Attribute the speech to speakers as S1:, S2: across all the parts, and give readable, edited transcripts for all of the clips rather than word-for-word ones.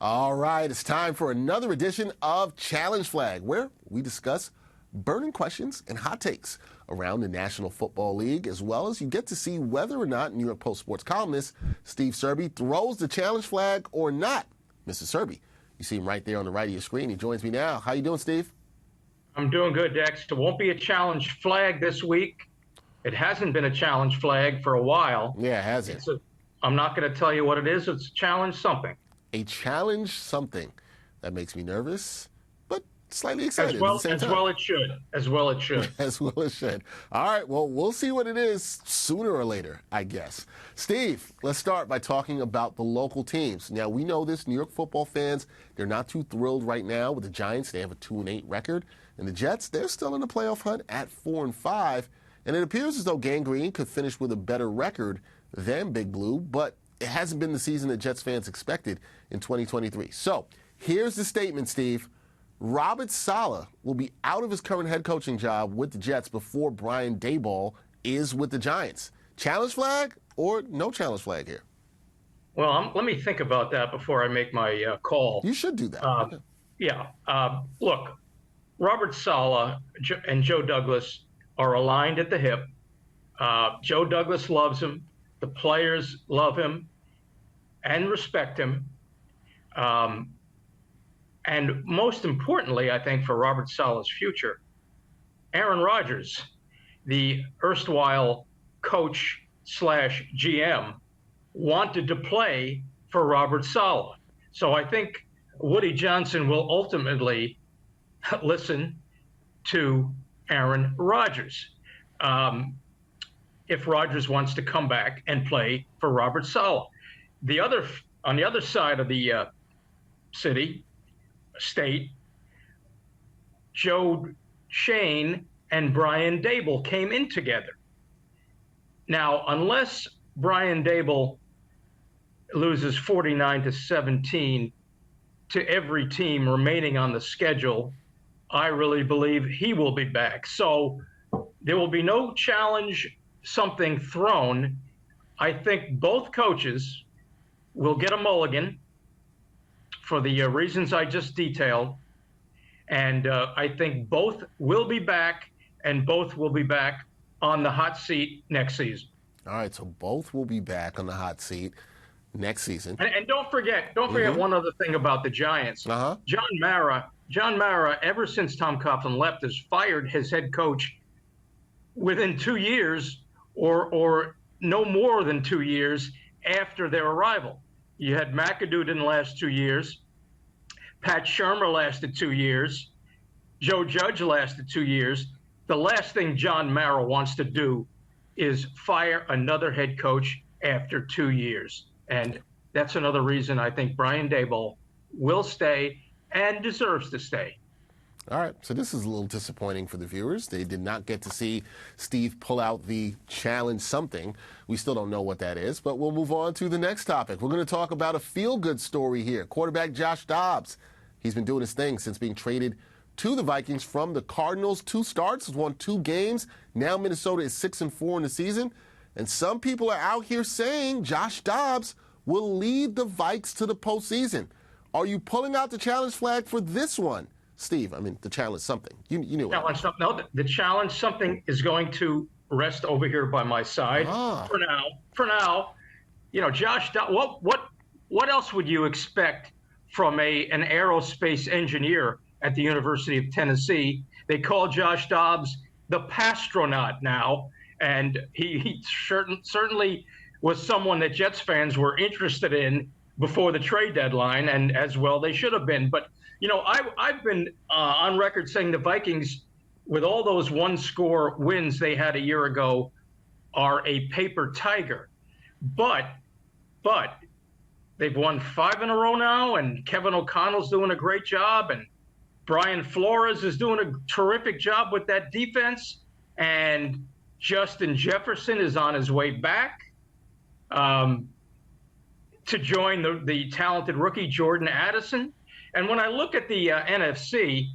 S1: All right, it's time for another edition of Challenge Flag, where we discuss burning questions and hot takes around the National Football League, as well as you get to see whether or not New York Post sports columnist Steve Serby throws the challenge flag or not. Mr. Serby, you see him right there on the right of your screen. He joins me now. How you doing, Steve?
S2: I'm doing good, Dex. It won't be a challenge flag this week. It hasn't been a challenge flag for a while.
S1: Yeah, it hasn't.
S2: I'm not going to tell you what it is. It's a challenge something.
S1: A challenge something. That makes me nervous, but slightly excited
S2: As well it should.
S1: As well it should. All right, well, we'll see what it is sooner or later, I guess. Steve, let's start by talking about the local teams. Now, we know this, New York football fans, they're not too thrilled right now with the Giants. They have a 2-8 record. And the Jets, they're still in the playoff hunt at 4-5. And it appears as though Gang Green could finish with a better record than Big Blue, but it hasn't been the season that Jets fans expected in 2023. So here's the statement, Steve. Robert Saleh will be out of his current head coaching job with the Jets before Brian Daboll is with the Giants. Challenge flag or no challenge flag here?
S2: Well, let me think about that before I make my call.
S1: You should do that.
S2: Look, Robert Saleh and Joe Douglas are aligned at the hip. Joe Douglas loves him. The players love him and respect him. And most importantly, I think for Robert Saleh's future, Aaron Rodgers, the erstwhile coach / GM, wanted to play for Robert Saleh. So I think Woody Johnson will ultimately listen to Aaron Rodgers. If Rodgers wants to come back and play for Robert Saleh. On the other side of the state, Joe Schoen and Brian Daboll came in together. Now, unless Brian Daboll loses 49-17 to every team remaining on the schedule, I really believe he will be back. So there will be no challenge something thrown. I think both coaches will get a mulligan for the reasons I just detailed. And I think both will be back, and both will be back on the hot seat next season.
S1: All right, so both will be back on the hot seat next season.
S2: And don't forget one other thing about the Giants. John Mara, ever since Tom Coughlin left, has fired his head coach within 2 years or no more than 2 years after their arrival. You had McAdoo didn't last 2 years. Pat Shurmur lasted 2 years. Joe Judge lasted 2 years. The last thing John Mara wants to do is fire another head coach after 2 years. And that's another reason I think Brian Daboll will stay and deserves to stay.
S1: All right, so this is a little disappointing for the viewers. They did not get to see Steve pull out the challenge something. We still don't know what that is, but we'll move on to the next topic. We're going to talk about a feel-good story here. Quarterback Josh Dobbs. He's been doing his thing since being traded to the Vikings from the Cardinals. 2 starts, has won 2 games. Now Minnesota is 6-4 in the season. And some people are out here saying Josh Dobbs will lead the Vikes to the postseason. Are you pulling out the challenge flag for this one? Steve, I mean, the challenge something. You knew it.
S2: No, the challenge something is going to rest over here by my side for now. You know, Josh, what else would you expect from an aerospace engineer at the University of Tennessee? They call Josh Dobbs the Pastronaut now, and he certainly was someone that Jets fans were interested in before the trade deadline, and as well they should have been. But you know, I've been on record saying the Vikings, with all those one-score wins they had a year ago, are a paper tiger. But they've won 5 in a row now, and Kevin O'Connell's doing a great job, and Brian Flores is doing a terrific job with that defense, and Justin Jefferson is on his way back to join the talented rookie Jordan Addison. And when I look at the NFC,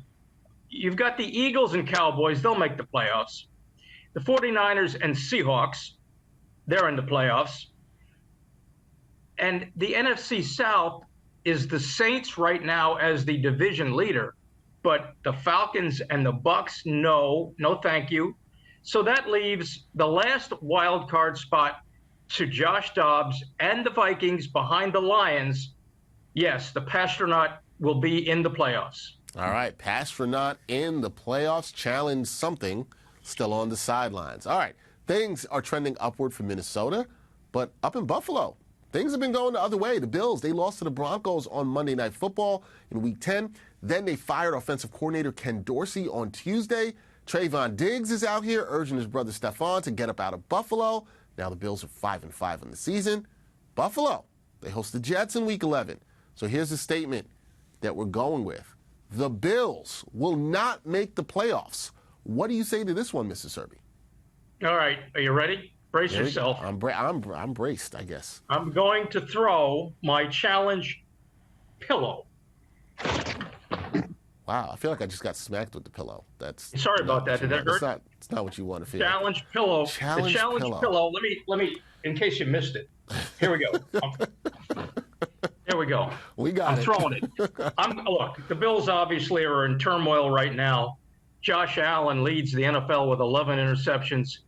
S2: you've got the Eagles and Cowboys. They'll make the playoffs. The 49ers and Seahawks, they're in the playoffs. And the NFC South, is the Saints right now as the division leader, but the Falcons and the Bucks, no thank you. So that leaves the last wild card spot to Josh Dobbs and the Vikings behind the Lions. Yes, the Pastronaut will be in the playoffs.
S1: All right, Pastronaut in the playoffs, challenge something, still on the sidelines. All right, things are trending upward for Minnesota, but up in Buffalo, things have been going the other way. The Bills, they lost to the Broncos on Monday Night Football in Week 10. Then they fired offensive coordinator Ken Dorsey on Tuesday. Trayvon Diggs is out here urging his brother Stephon to get up out of Buffalo. Now the Bills are 5-5 in the season. Buffalo, they host the Jets in Week 11. So here's the statement that we're going with. The Bills will not make the playoffs. What do you say to this one, Mr. Serby?
S2: All right, are you ready? Brace yourself.
S1: I'm braced, I guess.
S2: I'm going to throw my challenge pillow.
S1: Wow, I feel like I just got smacked with the pillow.
S2: Sorry about that. Did that hurt?
S1: It's not what you want to feel.
S2: Challenge pillow.
S1: Challenge
S2: pillow. Let me. In case you missed it. Here we go. Here we go.
S1: We got
S2: I'm throwing it. Look, the Bills obviously are in turmoil right now. Josh Allen leads the NFL with 11 interceptions.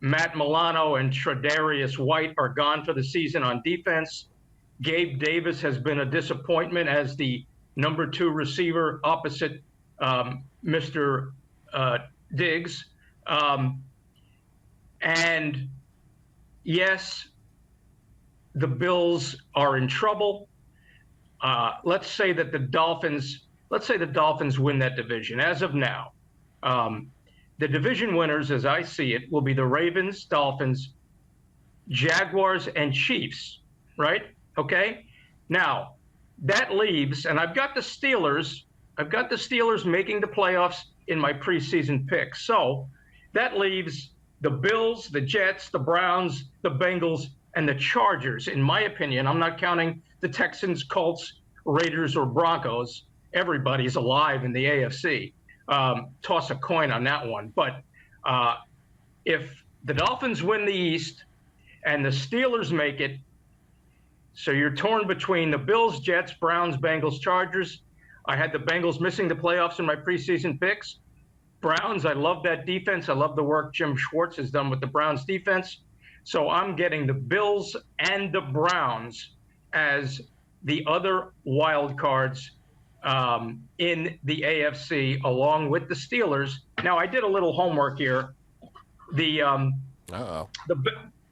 S2: Matt Milano and Tre'Davious White are gone for the season on defense. Gabe Davis has been a disappointment as the number 2 receiver opposite Mr. Diggs. And yes, the Bills are in trouble. Let's say that the Dolphins win that division. As of now, the division winners, as I see it, will be the Ravens, Dolphins, Jaguars, and Chiefs, right? Okay? Now, that leaves, and I've got the Steelers making the playoffs in my preseason picks. So that leaves the Bills, the Jets, the Browns, the Bengals, and the Chargers. In my opinion, I'm not counting the Texans, Colts, Raiders, or Broncos. Everybody's alive in the AFC. Toss a coin on that one. But if the Dolphins win the East and the Steelers make it, so you're torn between the Bills, Jets, Browns, Bengals, Chargers. I had the Bengals missing the playoffs in my preseason picks. Browns, I love that defense. I love the work Jim Schwartz has done with the Browns defense. So I'm getting the Bills and the Browns as the other wild cards in the AFC, along with the Steelers. Now, I did a little homework here. The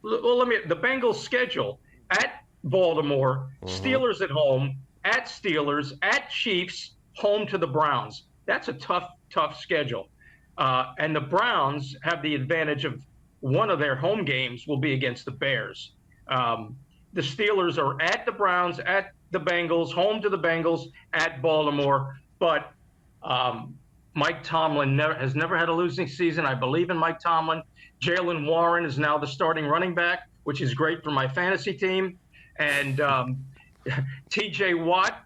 S2: Bengals schedule at Baltimore, Steelers at home, at Steelers, at Chiefs, home to the Browns. That's a tough schedule. And the Browns have the advantage of one of their home games will be against the Bears. The Steelers are at the Browns, at the Bengals, home to the Bengals, at Baltimore. But Mike Tomlin has never had a losing season. I believe in Mike Tomlin. Jaylen Warren is now the starting running back, which is great for my fantasy team. And T.J. Watt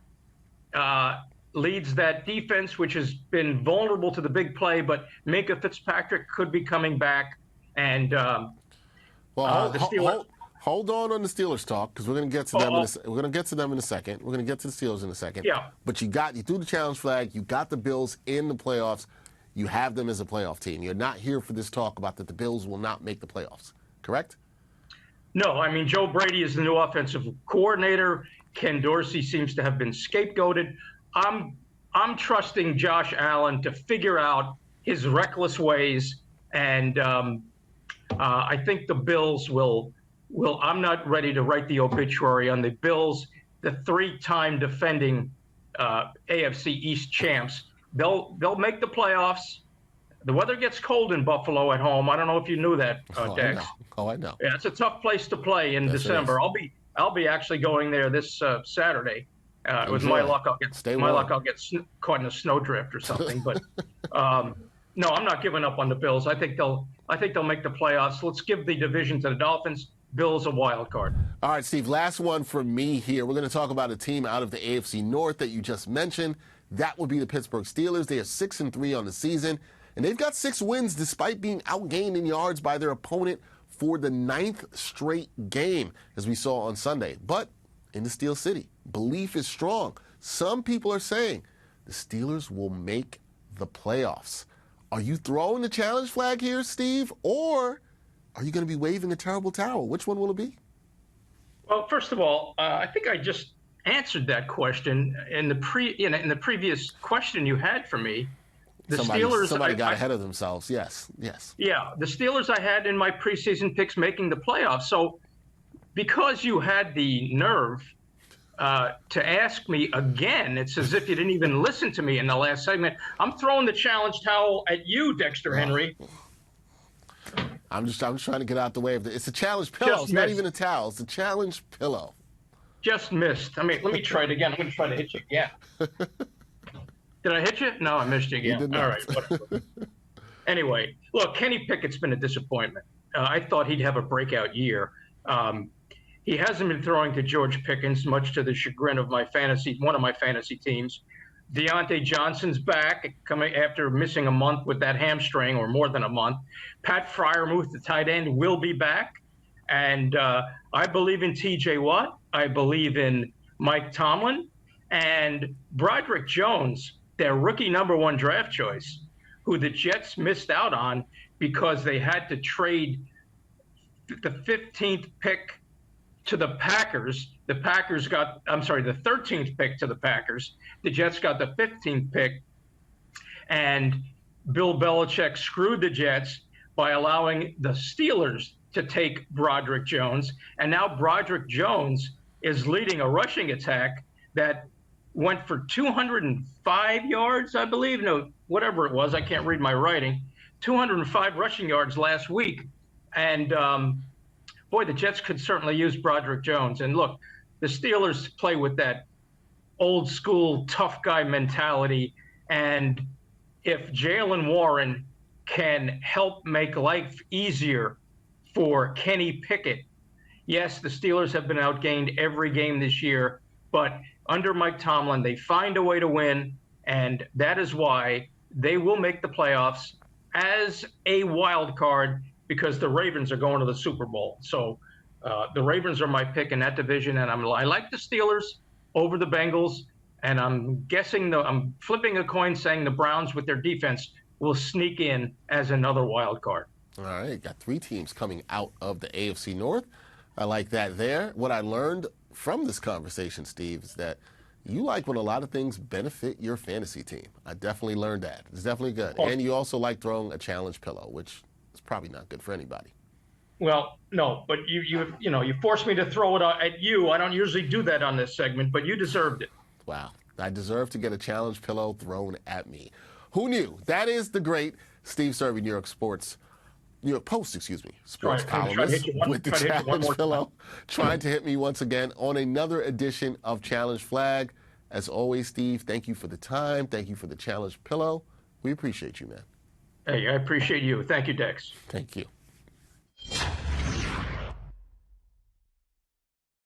S2: leads that defense, which has been vulnerable to the big play, but Minka Fitzpatrick could be coming back. And the Steelers.
S1: Hold on the Steelers talk, because we're going to get to them. We're going to get to them in a second. We're going to get to the Steelers in a second.
S2: Yeah.
S1: But you threw the challenge flag. You got the Bills in the playoffs. You have them as a playoff team. You're not here for this talk about that the Bills will not make the playoffs. Correct?
S2: No, I mean, Joe Brady is the new offensive coordinator. Ken Dorsey seems to have been scapegoated. I'm trusting Josh Allen to figure out his reckless ways, and I think the Bills will. I'm not ready to write the obituary on the Bills, the 3-time defending AFC East champs. They'll make the playoffs. The weather gets cold in Buffalo at home. I don't know if you knew that, Dex.
S1: I know.
S2: Yeah, it's a tough place to play in December. I'll be actually going there this Saturday. With my luck, I'll get caught in a snowdrift or something. But no, I'm not giving up on the Bills. I think they'll make the playoffs. Let's give the division to the Dolphins. Bills a wild card.
S1: All right, Steve, last one from me here. We're going to talk about a team out of the AFC North that you just mentioned. That would be the Pittsburgh Steelers. They are 6-3 on the season, and they've got 6 wins despite being outgained in yards by their opponent for the 9th straight game, as we saw on Sunday. But in the Steel City. Belief is strong. Some people are saying the Steelers will make the playoffs. Are you throwing the challenge flag here, Steve, or are you going to be waving a terrible towel? Which one will it be?
S2: Well, first of all, I think I just answered that question in the previous question you had for me.
S1: Somebody got ahead of themselves. Yes.
S2: Yeah, the Steelers I had in my preseason picks making the playoffs. So because you had the nerve to ask me again, it's as if you didn't even listen to me in the last segment. I'm throwing the challenge towel at you, Dexter Henry.
S1: I'm just trying to get out the way of it. It's a challenge pillow. It's not even a towel. It's a challenge pillow.
S2: Just missed. I mean, let me try it again. I'm going to try to hit you again. Did I hit you? No, I missed you again. All right. Whatever. Anyway, look, Kenny Pickett's been a disappointment. I thought he'd have a breakout year. He hasn't been throwing to George Pickens, much to the chagrin of one of my fantasy teams. Deontay Johnson's back, coming after missing a month with that hamstring, or more than a month. Pat Freiermuth, the tight end, will be back. And I believe in T.J. Watt. I believe in Mike Tomlin. And Broderick Jones, their rookie #1 draft choice, who the Jets missed out on because they had to trade the 15th pick to the Packers. The 13th pick to the Packers. The Jets got the 15th pick. And Bill Belichick screwed the Jets by allowing the Steelers to take Broderick Jones. And now Broderick Jones is leading a rushing attack that went for 205 yards, I believe. No, whatever it was. I can't read my writing. 205 rushing yards last week. And boy, the Jets could certainly use Broderick Jones. And look, the Steelers play with that old school tough guy mentality. And if Jaylen Warren can help make life easier for Kenny Pickett, yes, the Steelers have been outgained every game this year, but under Mike Tomlin, they find a way to win. And that is why they will make the playoffs as a wild card, because the Ravens are going to the Super Bowl. So the Ravens are my pick in that division, and I like the Steelers over the Bengals, and I'm flipping a coin saying the Browns with their defense will sneak in as another wild card.
S1: All right, got 3 teams coming out of the AFC North. I like that there. What I learned from this conversation, Steve, is that you like when a lot of things benefit your fantasy team. I definitely learned that. It's definitely good. Oh. And you also like throwing a challenge pillow, which is probably not good for anybody.
S2: Well, no, but you forced me to throw it at you. I don't usually do that on this segment, but you deserved it.
S1: Wow. I deserve to get a challenge pillow thrown at me. Who knew? That is the great Steve Serby, New York Post, sports columnist with the challenge pillow, trying to hit me once again on another edition of Challenge Flag. As always, Steve, thank you for the time. Thank you for the challenge pillow. We appreciate you, man.
S2: Hey, I appreciate you. Thank you, Dex.
S1: Thank you.